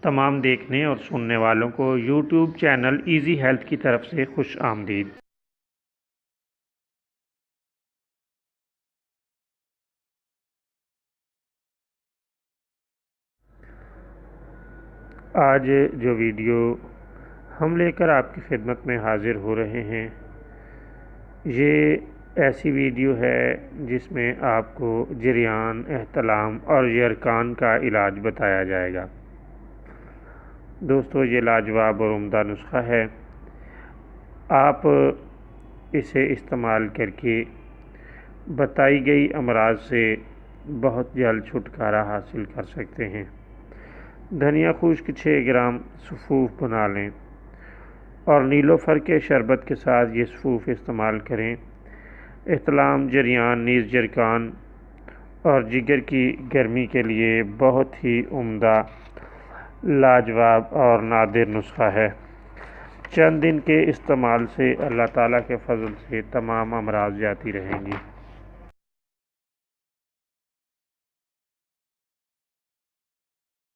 تمام دیکھنے اور سننے والوں کو یوٹیوب چینل ایزی ہیلتھ کی طرف سے خوش آمدید۔ آج جو ویڈیو ہم لے کر آپ کی خدمت میں حاضر ہو رہے ہیں، یہ ایسی ویڈیو ہے جس میں آپ کو جریان، احتلام اور یرقان کا علاج بتایا جائے گا۔ دوستو، یہ لاجواب اور عمدہ نسخہ ہے۔ آپ اسے استعمال کر کے بتائی گئی امراض سے بہت جلد چھٹکارا حاصل کر سکتے ہیں۔ دھنیا خشک 6 گرام سفوف بنا لیں اور نیلوفر کے شربت کے ساتھ یہ سفوف استعمال کریں۔ احتلام، جریان، نیز یرقان اور جگر کی گرمی کے لیے بہت ہی عمدہ، لاجواب اور نادر نسخہ ہے۔ چند دن کے استعمال سے اللہ تعالیٰ کے فضل سے تمام امراض جاتی رہیں گی۔